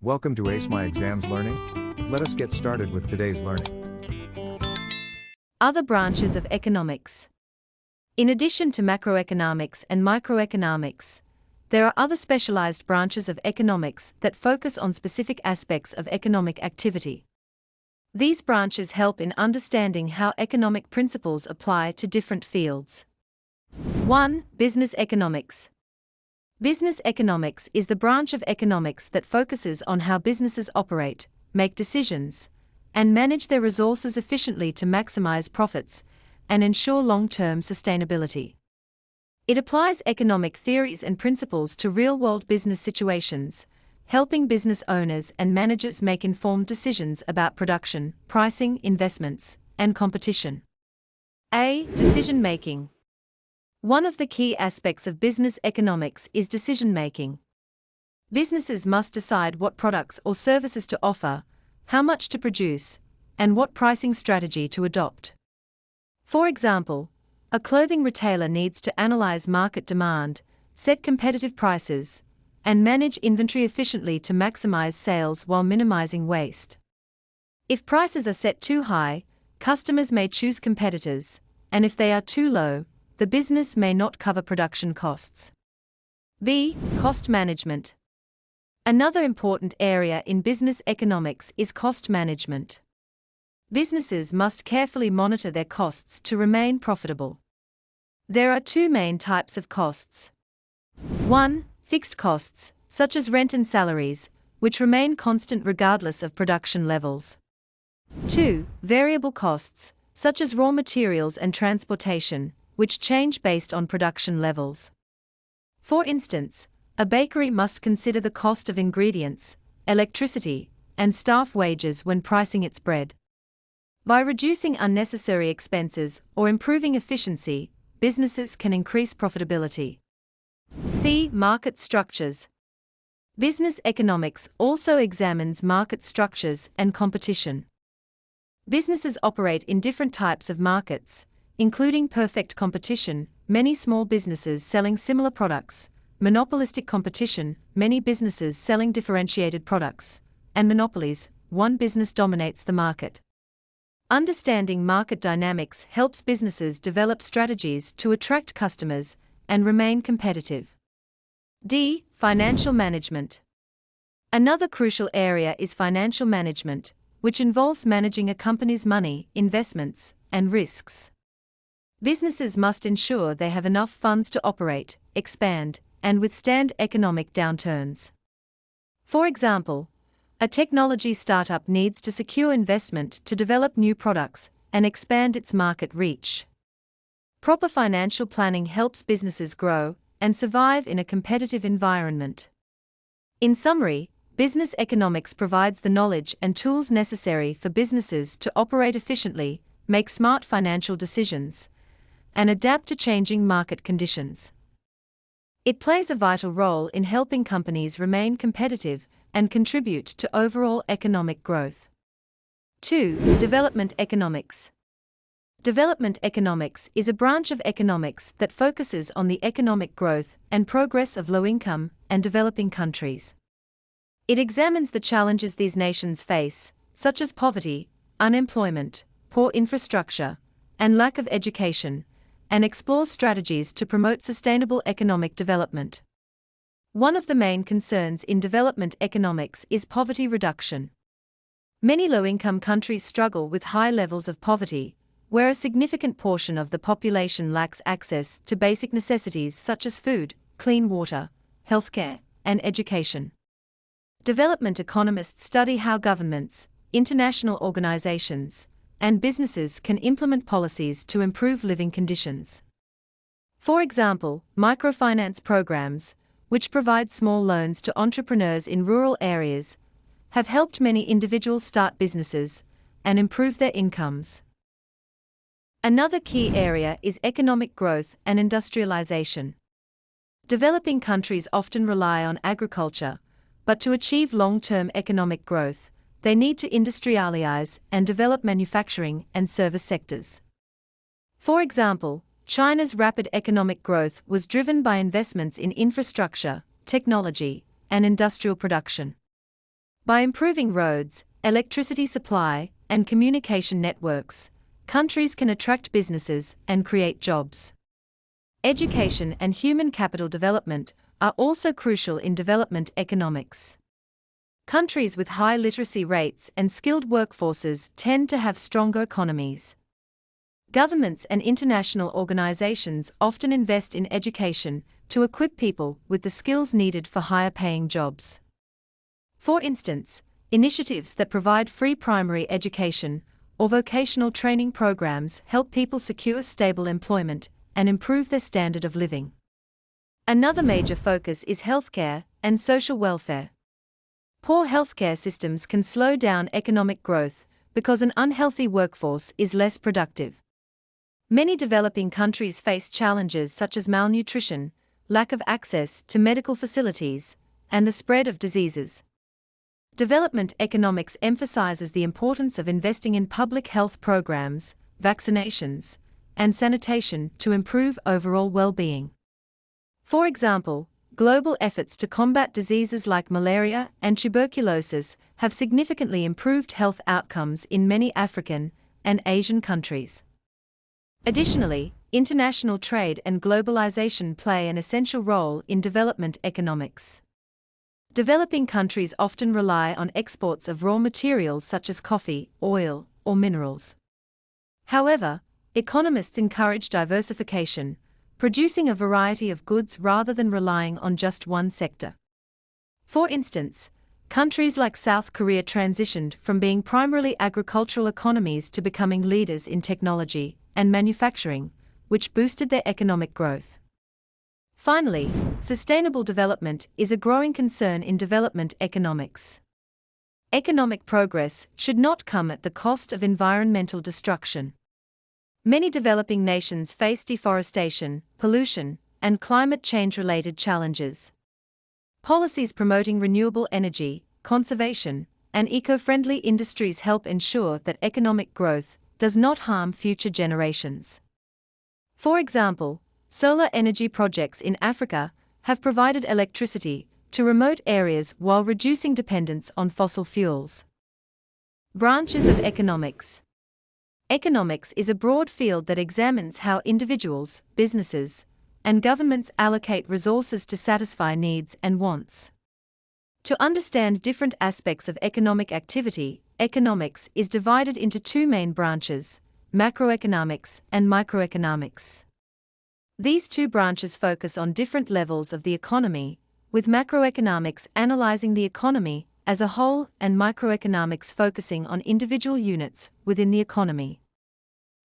Welcome to Ace My Exams Learning. Let us get started with today's learning. Other branches of economics. In addition to macroeconomics and microeconomics, there are other specialized branches of economics that focus on specific aspects of economic activity. These branches help in understanding how economic principles apply to different fields. 1. Business economics. Business economics is the branch of economics that focuses on how businesses operate, make decisions, and manage their resources efficiently to maximize profits and ensure long-term sustainability. It applies economic theories and principles to real-world business situations, helping business owners and managers make informed decisions about production, pricing, investments, and competition. A. Decision-making. One of the key aspects of business economics is decision-making. Businesses must decide what products or services to offer, how much to produce, and what pricing strategy to adopt. For example, a clothing retailer needs to analyze market demand, set competitive prices, and manage inventory efficiently to maximize sales while minimizing waste. If prices are set too high, customers may choose competitors, and if they are too low, the business may not cover production costs. B. Cost management. Another important area in business economics is cost management. Businesses must carefully monitor their costs to remain profitable. There are two main types of costs. 1. Fixed costs, such as rent and salaries, which remain constant regardless of production levels. 2. Variable costs, such as raw materials and transportation, which change based on production levels. For instance, a bakery must consider the cost of ingredients, electricity, and staff wages when pricing its bread. By reducing unnecessary expenses or improving efficiency, businesses can increase profitability. C. Market structures. Business economics also examines market structures and competition. Businesses operate in different types of markets, including perfect competition, many small businesses selling similar products, monopolistic competition, many businesses selling differentiated products, and monopolies, one business dominates the market. Understanding market dynamics helps businesses develop strategies to attract customers and remain competitive. D. Financial management. Another crucial area is financial management, which involves managing a company's money, investments, and risks. Businesses must ensure they have enough funds to operate, expand, and withstand economic downturns. For example, a technology startup needs to secure investment to develop new products and expand its market reach. Proper financial planning helps businesses grow and survive in a competitive environment. In summary, business economics provides the knowledge and tools necessary for businesses to operate efficiently, make smart financial decisions, and adapt to changing market conditions. It plays a vital role in helping companies remain competitive and contribute to overall economic growth. 2. Development economics. Development economics is a branch of economics that focuses on the economic growth and progress of low-income and developing countries. It examines the challenges these nations face, such as poverty, unemployment, poor infrastructure, and lack of education, and explores strategies to promote sustainable economic development. One of the main concerns in development economics is poverty reduction. Many low-income countries struggle with high levels of poverty, where a significant portion of the population lacks access to basic necessities such as food, clean water, healthcare, and education. Development economists study how governments, international organizations, and businesses can implement policies to improve living conditions. For example, microfinance programs, which provide small loans to entrepreneurs in rural areas, have helped many individuals start businesses and improve their incomes. Another key area is economic growth and industrialization. Developing countries often rely on agriculture, but to achieve long-term economic growth, they need to industrialize and develop manufacturing and service sectors. For example, China's rapid economic growth was driven by investments in infrastructure, technology, and industrial production. By improving roads, electricity supply, and communication networks, countries can attract businesses and create jobs. Education and human capital development are also crucial in development economics. Countries with high literacy rates and skilled workforces tend to have stronger economies. Governments and international organizations often invest in education to equip people with the skills needed for higher-paying jobs. For instance, initiatives that provide free primary education or vocational training programs help people secure stable employment and improve their standard of living. Another major focus is healthcare and social welfare. Poor healthcare systems can slow down economic growth because an unhealthy workforce is less productive. Many developing countries face challenges such as malnutrition, lack of access to medical facilities, and the spread of diseases. Development economics emphasizes the importance of investing in public health programs, vaccinations, and sanitation to improve overall well-being. For example, global efforts to combat diseases like malaria and tuberculosis have significantly improved health outcomes in many African and Asian countries. Additionally, international trade and globalization play an essential role in development economics. Developing countries often rely on exports of raw materials such as coffee, oil, or minerals. However, economists encourage diversification, producing a variety of goods rather than relying on just one sector. For instance, countries like South Korea transitioned from being primarily agricultural economies to becoming leaders in technology and manufacturing, which boosted their economic growth. Finally, sustainable development is a growing concern in development economics. Economic progress should not come at the cost of environmental destruction. Many developing nations face deforestation, pollution, and climate change-related challenges. Policies promoting renewable energy, conservation, and eco-friendly industries help ensure that economic growth does not harm future generations. For example, solar energy projects in Africa have provided electricity to remote areas while reducing dependence on fossil fuels. Branches of economics. Economics is a broad field that examines how individuals, businesses, and governments allocate resources to satisfy needs and wants. To understand different aspects of economic activity, economics is divided into two main branches: macroeconomics and microeconomics. These two branches focus on different levels of the economy, with macroeconomics analyzing the economy as a whole and microeconomics focusing on individual units within the economy.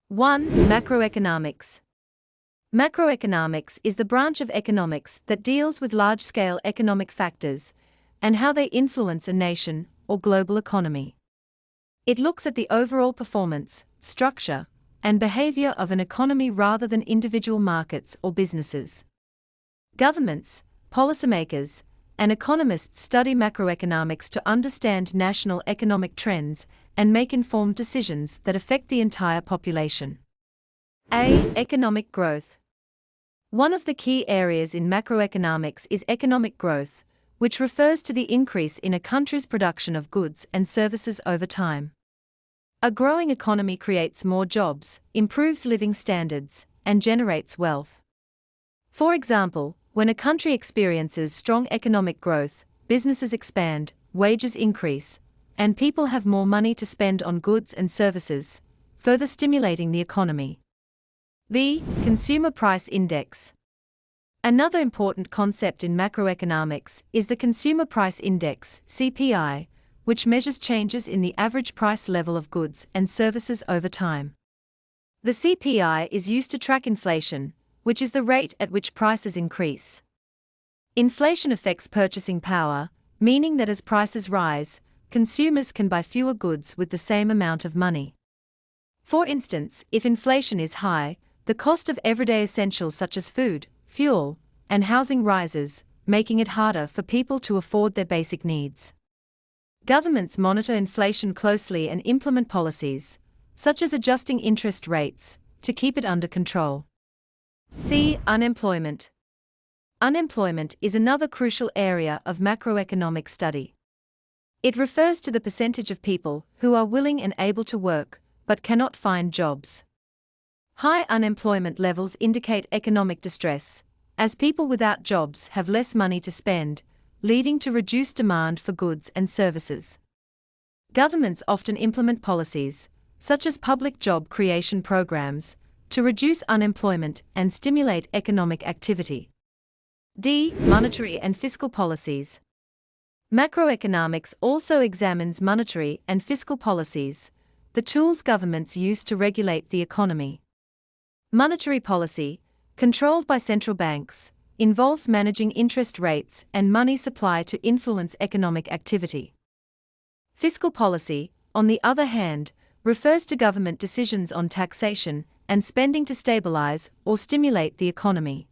1. Macroeconomics. Macroeconomics is the branch of economics that deals with large-scale economic factors and how they influence a nation or global economy. It looks at the overall performance, structure, and behavior of an economy rather than individual markets or businesses. Governments, policymakers, and economists study macroeconomics to understand national economic trends and make informed decisions that affect the entire population. A. Economic growth. One of the key areas in macroeconomics is economic growth, which refers to the increase in a country's production of goods and services over time. A growing economy creates more jobs, improves living standards, and generates wealth. For example, when a country experiences strong economic growth, businesses expand, wages increase, and people have more money to spend on goods and services, further stimulating the economy. B. Consumer Price Index. Another important concept in macroeconomics is the Consumer Price Index, CPI, which measures changes in the average price level of goods and services over time. The CPI is used to track inflation, which is the rate at which prices increase. Inflation affects purchasing power, meaning that as prices rise, consumers can buy fewer goods with the same amount of money. For instance, if inflation is high, the cost of everyday essentials such as food, fuel, and housing rises, making it harder for people to afford their basic needs. Governments monitor inflation closely and implement policies, such as adjusting interest rates, to keep it under control. C. Unemployment. Unemployment is another crucial area of macroeconomic study. It refers to the percentage of people who are willing and able to work, but cannot find jobs. High unemployment levels indicate economic distress, as people without jobs have less money to spend, leading to reduced demand for goods and services. Governments often implement policies, such as public job creation programs, to reduce unemployment and stimulate economic activity. D. Monetary and fiscal policies. Macroeconomics also examines monetary and fiscal policies, the tools governments use to regulate the economy. Monetary policy, controlled by central banks, involves managing interest rates and money supply to influence economic activity. Fiscal policy, on the other hand, refers to government decisions on taxation and spending to stabilize or stimulate the economy.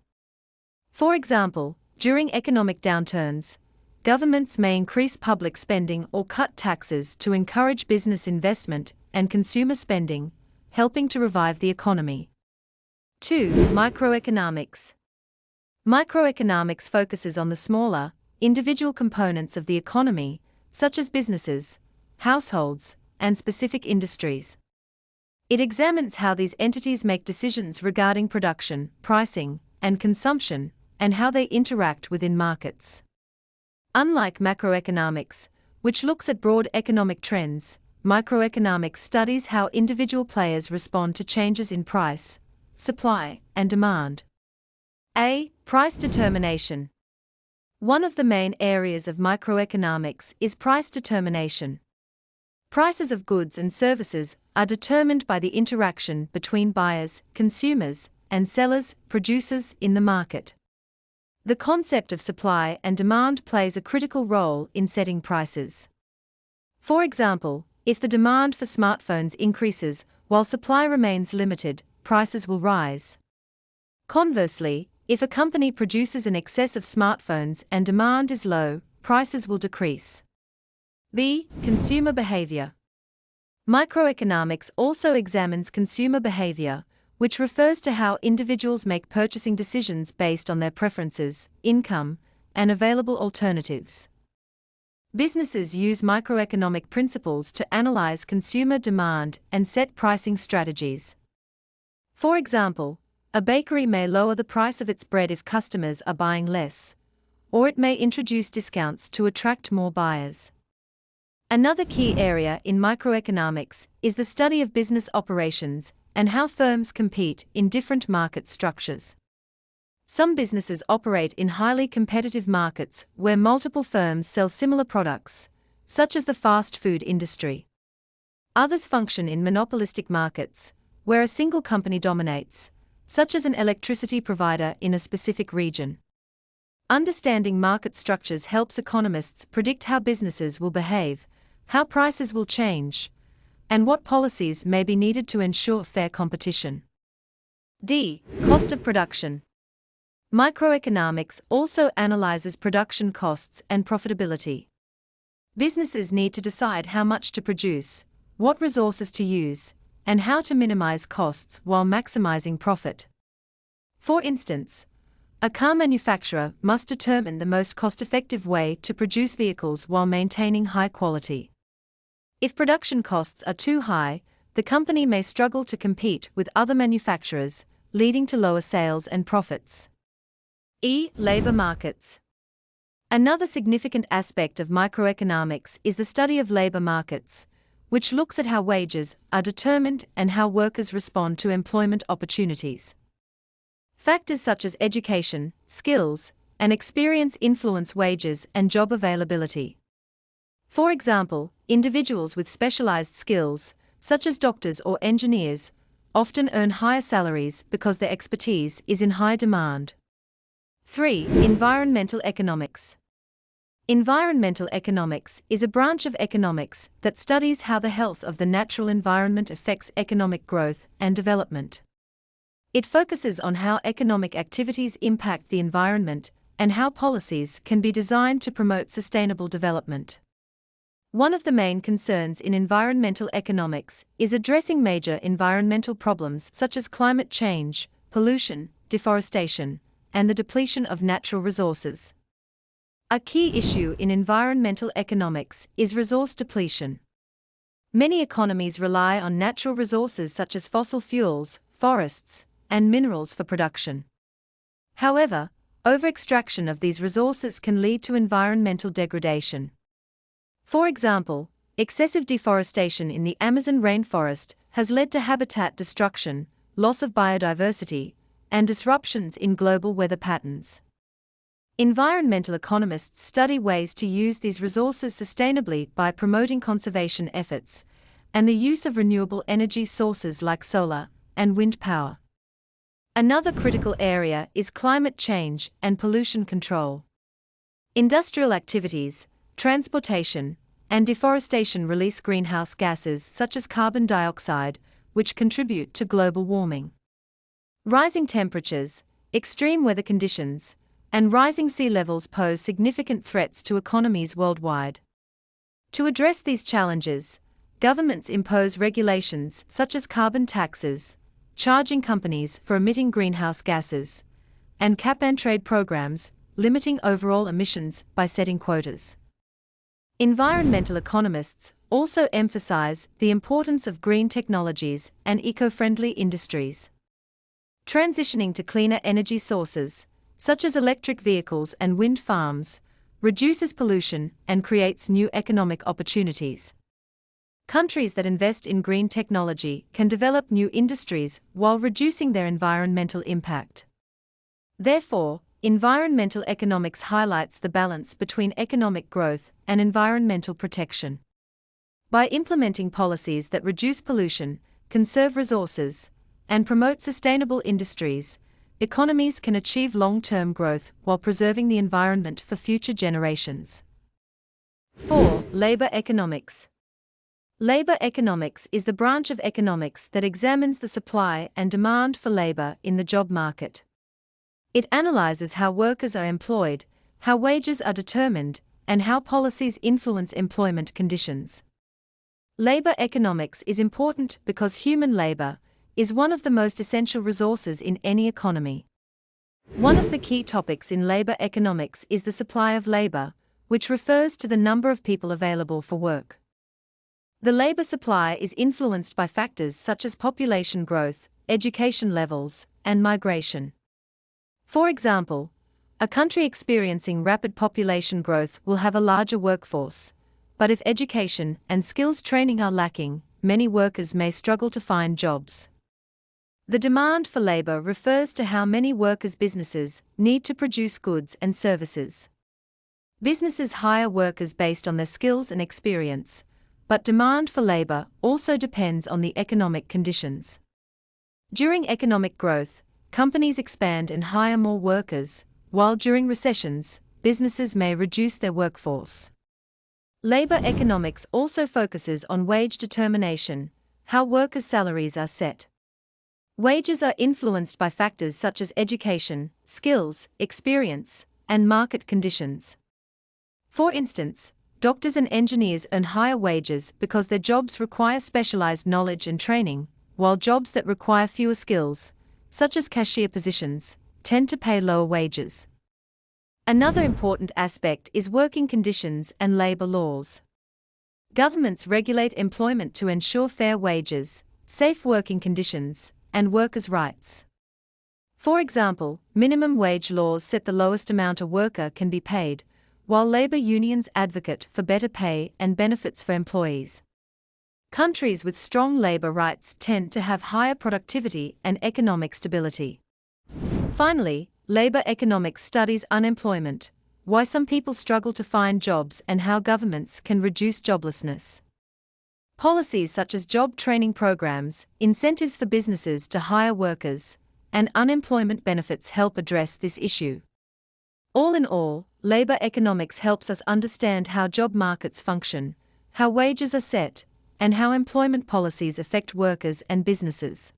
For example, during economic downturns, governments may increase public spending or cut taxes to encourage business investment and consumer spending, helping to revive the economy. 2. Microeconomics. Microeconomics focuses on the smaller, individual components of the economy, such as businesses, households, and specific industries. It examines how these entities make decisions regarding production, pricing, and consumption, and how they interact within markets. Unlike macroeconomics, which looks at broad economic trends, microeconomics studies how individual players respond to changes in price, supply, and demand. A. Price determination. One of the main areas of microeconomics is price determination. Prices of goods and services are determined by the interaction between buyers, consumers, and sellers, producers in the market. The concept of supply and demand plays a critical role in setting prices. For example, if the demand for smartphones increases while supply remains limited, prices will rise. Conversely, if a company produces an excess of smartphones and demand is low, prices will decrease. B. Consumer behavior. Microeconomics also examines consumer behavior, which refers to how individuals make purchasing decisions based on their preferences, income, and available alternatives. Businesses use microeconomic principles to analyze consumer demand and set pricing strategies. For example, a bakery may lower the price of its bread if customers are buying less, or it may introduce discounts to attract more buyers. Another key area in microeconomics is the study of business operations and how firms compete in different market structures. Some businesses operate in highly competitive markets where multiple firms sell similar products, such as the fast food industry. Others function in monopolistic markets, where a single company dominates, such as an electricity provider in a specific region. Understanding market structures helps economists predict how businesses will behave, how prices will change, and what policies may be needed to ensure fair competition. D. Cost of production. Microeconomics also analyzes production costs and profitability. Businesses need to decide how much to produce, what resources to use, and how to minimize costs while maximizing profit. For instance, a car manufacturer must determine the most cost-effective way to produce vehicles while maintaining high quality. If production costs are too high, the company may struggle to compete with other manufacturers, leading to lower sales and profits. E. Labor markets. Another significant aspect of microeconomics is the study of labor markets, which looks at how wages are determined and how workers respond to employment opportunities. Factors such as education, skills, and experience influence wages and job availability. For example, individuals with specialized skills, such as doctors or engineers, often earn higher salaries because their expertise is in high demand. 3. Environmental economics. Environmental economics is a branch of economics that studies how the health of the natural environment affects economic growth and development. It focuses on how economic activities impact the environment and how policies can be designed to promote sustainable development. One of the main concerns in environmental economics is addressing major environmental problems such as climate change, pollution, deforestation, and the depletion of natural resources. A key issue in environmental economics is resource depletion. Many economies rely on natural resources such as fossil fuels, forests, and minerals for production. However, over-extraction of these resources can lead to environmental degradation. For example, excessive deforestation in the Amazon rainforest has led to habitat destruction, loss of biodiversity, and disruptions in global weather patterns. Environmental economists study ways to use these resources sustainably by promoting conservation efforts and the use of renewable energy sources like solar and wind power. Another critical area is climate change and pollution control. Industrial activities, transportation, and deforestation release greenhouse gases such as carbon dioxide, which contribute to global warming. Rising temperatures, extreme weather conditions, and rising sea levels pose significant threats to economies worldwide. To address these challenges, governments impose regulations such as carbon taxes, charging companies for emitting greenhouse gases, and cap-and-trade programs, limiting overall emissions by setting quotas. Environmental economists also emphasize the importance of green technologies and eco-friendly industries. Transitioning to cleaner energy sources, such as electric vehicles and wind farms, reduces pollution and creates new economic opportunities. Countries that invest in green technology can develop new industries while reducing their environmental impact. Therefore, environmental economics highlights the balance between economic growth and environmental protection. By implementing policies that reduce pollution, conserve resources, and promote sustainable industries, economies can achieve long-term growth while preserving the environment for future generations. 4. Labor economics. Labor economics is the branch of economics that examines the supply and demand for labor in the job market. It analyzes how workers are employed, how wages are determined, and how policies influence employment conditions. Labor economics is important because human labor is one of the most essential resources in any economy. One of the key topics in labor economics is the supply of labor, which refers to the number of people available for work. The labor supply is influenced by factors such as population growth, education levels, and migration. For example, a country experiencing rapid population growth will have a larger workforce, but if education and skills training are lacking, many workers may struggle to find jobs. The demand for labor refers to how many workers businesses need to produce goods and services. Businesses hire workers based on their skills and experience, but demand for labor also depends on the economic conditions. During economic growth, companies expand and hire more workers, while during recessions, businesses may reduce their workforce. Labor economics also focuses on wage determination, how workers' salaries are set. Wages are influenced by factors such as education, skills, experience, and market conditions. For instance, doctors and engineers earn higher wages because their jobs require specialized knowledge and training, while jobs that require fewer skills, such as cashier positions, tend to pay lower wages. Another important aspect is working conditions and labor laws. Governments regulate employment to ensure fair wages, safe working conditions, and workers' rights. For example, minimum wage laws set the lowest amount a worker can be paid, while labor unions advocate for better pay and benefits for employees. Countries with strong labor rights tend to have higher productivity and economic stability. Finally, labor economics studies unemployment, why some people struggle to find jobs and how governments can reduce joblessness. Policies such as job training programs, incentives for businesses to hire workers, and unemployment benefits help address this issue. All in all, labor economics helps us understand how job markets function, how wages are set, and how employment policies affect workers and businesses.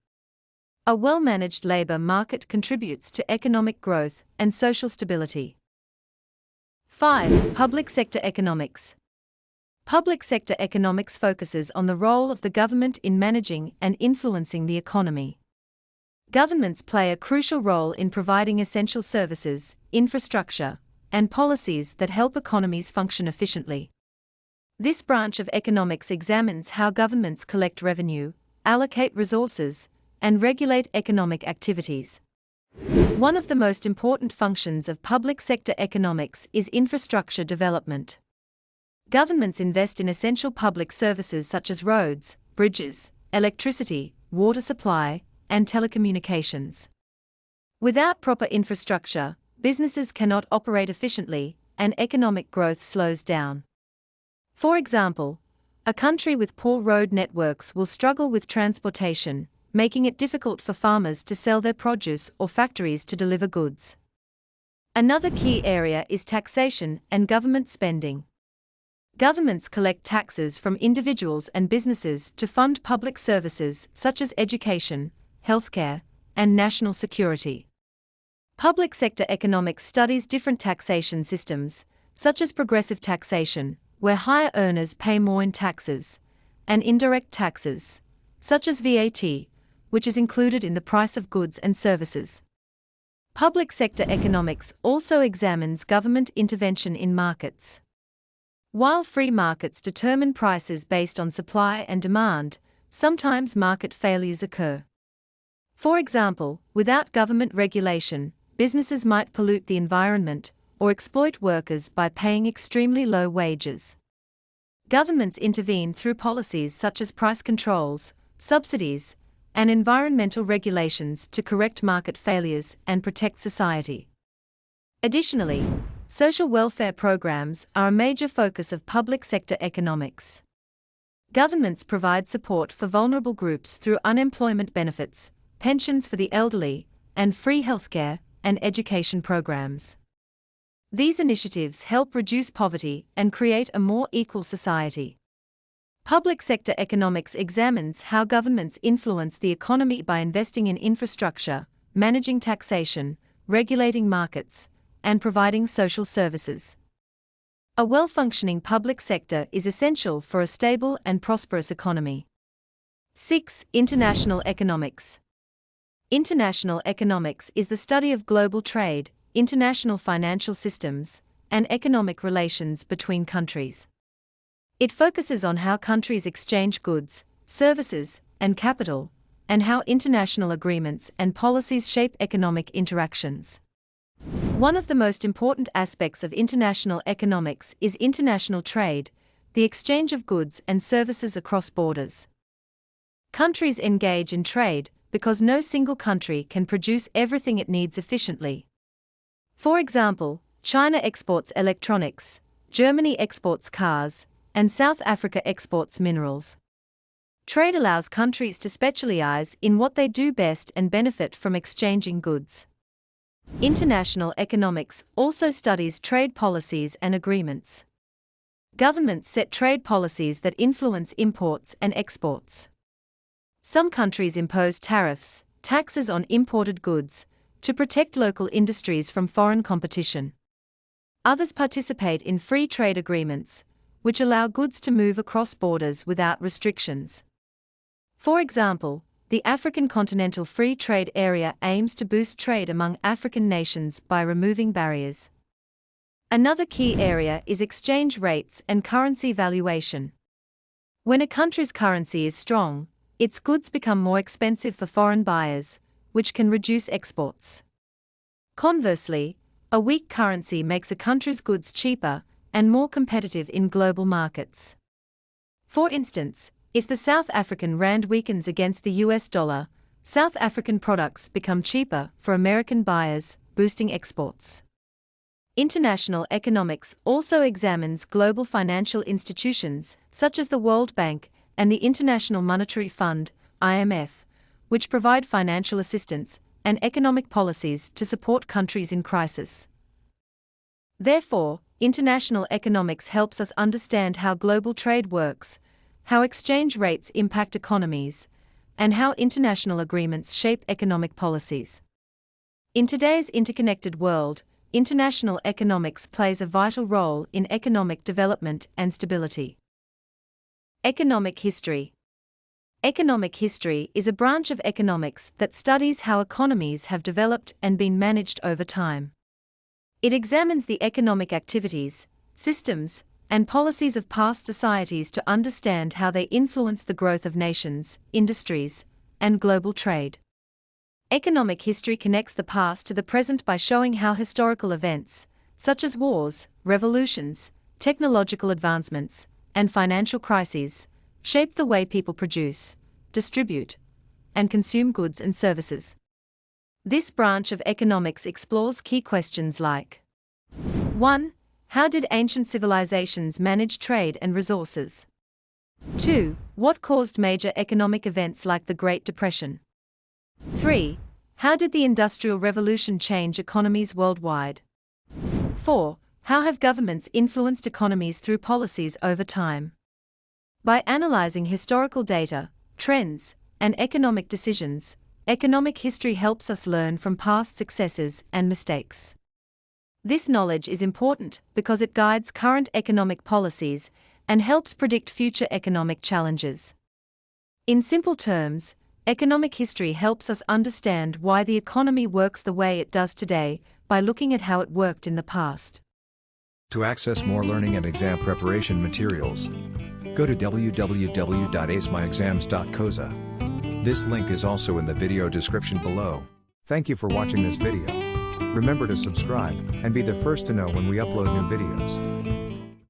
A well-managed labor market contributes to economic growth and social stability. 5. Public sector economics. Public sector economics focuses on the role of the government in managing and influencing the economy. Governments play a crucial role in providing essential services, infrastructure, and policies that help economies function efficiently. This branch of economics examines how governments collect revenue, allocate resources, and regulate economic activities. One of the most important functions of public sector economics is infrastructure development. Governments invest in essential public services such as roads, bridges, electricity, water supply, and telecommunications. Without proper infrastructure, businesses cannot operate efficiently, and economic growth slows down. For example, a country with poor road networks will struggle with transportation, making it difficult for farmers to sell their produce or factories to deliver goods. Another key area is taxation and government spending. Governments collect taxes from individuals and businesses to fund public services such as education, healthcare, and national security. Public sector economics studies different taxation systems, such as progressive taxation, where higher earners pay more in taxes, and indirect taxes, such as VAT, which is included in the price of goods and services. Public sector economics also examines government intervention in markets. While free markets determine prices based on supply and demand, sometimes market failures occur. For example, without government regulation, businesses might pollute the environment or exploit workers by paying extremely low wages. Governments intervene through policies such as price controls, subsidies, and environmental regulations to correct market failures and protect society. Additionally, social welfare programs are a major focus of public sector economics. Governments provide support for vulnerable groups through unemployment benefits, pensions for the elderly, and free healthcare and education programs. These initiatives help reduce poverty and create a more equal society. Public sector economics examines how governments influence the economy by investing in infrastructure, managing taxation, regulating markets, and providing social services. A well-functioning public sector is essential for a stable and prosperous economy. 6. International economics. International economics is the study of global trade, international financial systems, and economic relations between countries. It focuses on how countries exchange goods, services, and capital, and how international agreements and policies shape economic interactions. One of the most important aspects of international economics is international trade, the exchange of goods and services across borders. Countries engage in trade because no single country can produce everything it needs efficiently. For example, China exports electronics, Germany exports cars, and South Africa exports minerals. Trade allows countries to specialize in what they do best and benefit from exchanging goods. International economics also studies trade policies and agreements. Governments set trade policies that influence imports and exports. Some countries impose tariffs, taxes on imported goods, to protect local industries from foreign competition. Others participate in free trade agreements, which allow goods to move across borders without restrictions. For example, the African Continental Free Trade Area aims to boost trade among African nations by removing barriers. Another key area is exchange rates and currency valuation. When a country's currency is strong, its goods become more expensive for foreign buyers, which can reduce exports. Conversely, a weak currency makes a country's goods cheaper and more competitive in global markets. For instance, if the South African rand weakens against the US dollar, South African products become cheaper for American buyers, boosting exports. International economics also examines global financial institutions, such as the World Bank and the International Monetary Fund, IMF, which provide financial assistance and economic policies to support countries in crisis. Therefore, international economics helps us understand how global trade works, how exchange rates impact economies, and how international agreements shape economic policies. In today's interconnected world, international economics plays a vital role in economic development and stability. Economic history. Economic history is a branch of economics that studies how economies have developed and been managed over time. It examines the economic activities, systems, and policies of past societies to understand how they influence the growth of nations, industries, and global trade. Economic history connects the past to the present by showing how historical events, such as wars, revolutions, technological advancements, and financial crises, shape the way people produce, distribute, and consume goods and services. This branch of economics explores key questions like 1. How did ancient civilizations manage trade and resources? 2. What caused major economic events like the Great Depression? 3. How did the Industrial Revolution change economies worldwide? 4. How have governments influenced economies through policies over time? By analyzing historical data, trends, and economic decisions, economic history helps us learn from past successes and mistakes. This knowledge is important because it guides current economic policies and helps predict future economic challenges. In simple terms, economic history helps us understand why the economy works the way it does today by looking at how it worked in the past. To access more learning and exam preparation materials, go to www.acemyexams.coza. This link is also in the video description below. Thank you for watching this video. Remember to subscribe and be the first to know when we upload new videos.